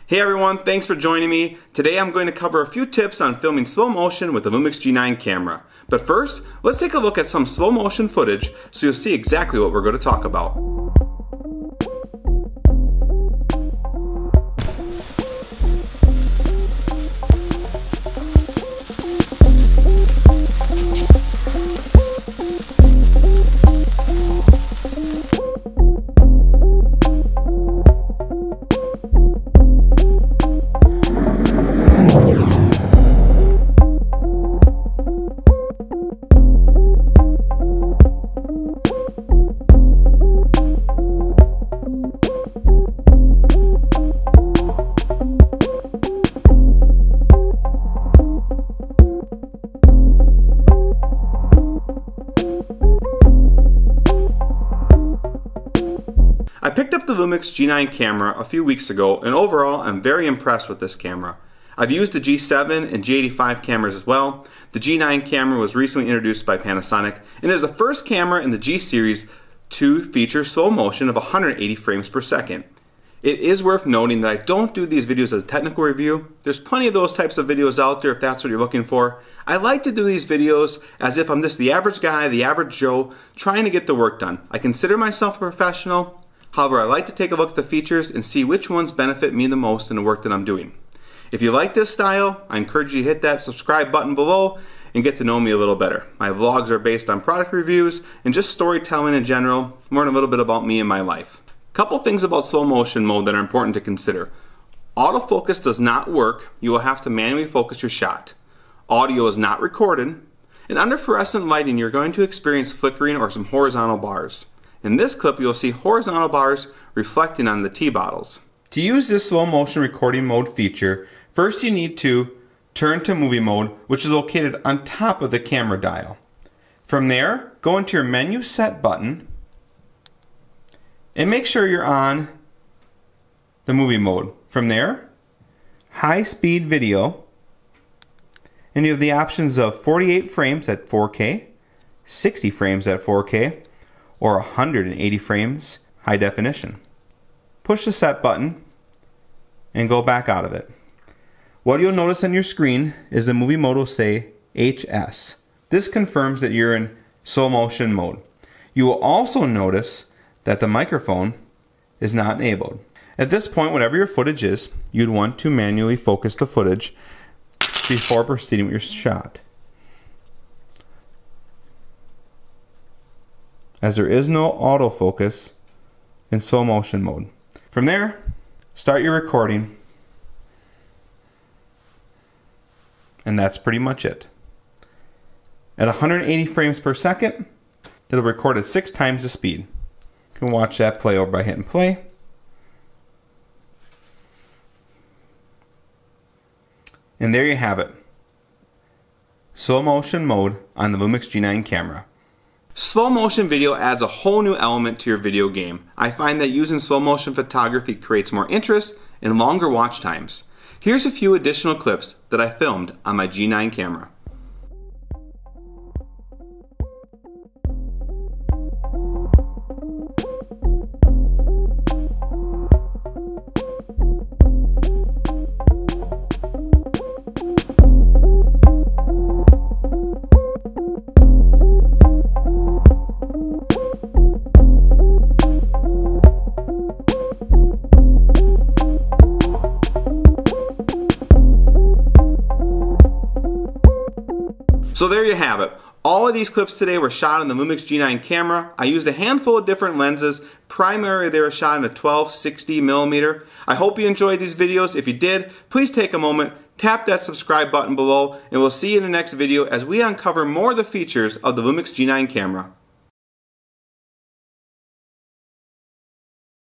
Hey everyone, thanks for joining me. Today I'm going to cover a few tips on filming slow motion with the Lumix G9 camera. But first, let's take a look at some slow motion footage so you'll see exactly what we're going to talk about. I picked up the Lumix G9 camera a few weeks ago, and overall I'm very impressed with this camera. I've used the G7 and G85 cameras as well. The G9 camera was recently introduced by Panasonic and is the first camera in the G Series to feature slow motion of 180 frames per second. It is worth noting that I don't do these videos as a technical review. There's plenty of those types of videos out there if that's what you're looking for. I like to do these videos as if I'm just the average guy, the average Joe, trying to get the work done. I consider myself a professional. However, I like to take a look at the features and see which ones benefit me the most in the work that I'm doing. If you like this style, I encourage you to hit that subscribe button below and get to know me a little better. My vlogs are based on product reviews and just storytelling in general, learn a little bit about me and my life. Couple things about slow motion mode that are important to consider. Autofocus does not work. You will have to manually focus your shot. Audio is not recorded. And under fluorescent lighting, you're going to experience flickering or some horizontal bars. In this clip, you'll see horizontal bars reflecting on the tea bottles. To use this slow motion recording mode feature, first you need to turn to movie mode, which is located on top of the camera dial. From there, go into your menu set button and make sure you're on the movie mode. From there, high speed video, and you have the options of 48 frames at 4K, 60 frames at 4K, or 180 frames high definition. Push the set button and go back out of it. What you'll notice on your screen is the movie mode will say HS. This confirms that you're in slow motion mode. You will also notice that the microphone is not enabled. At this point, whatever your footage is, you'd want to manually focus the footage before proceeding with your shot. As there is no autofocus in slow motion mode. From there, start your recording, and that's pretty much it. At 180 frames per second, it'll record at 6 times the speed. You can watch that play over by hitting play. And there you have it. Slow motion mode on the Lumix G9 camera. Slow motion video adds a whole new element to your video game. I find that using slow motion photography creates more interest and longer watch times. Here's a few additional clips that I filmed on my G9 camera. So there you have it. All of these clips today were shot on the Lumix G9 camera. I used a handful of different lenses. Primarily they were shot in a 12-60mm. I hope you enjoyed these videos. If you did, please take a moment, tap that subscribe button below, and we'll see you in the next video as we uncover more of the features of the Lumix G9 camera.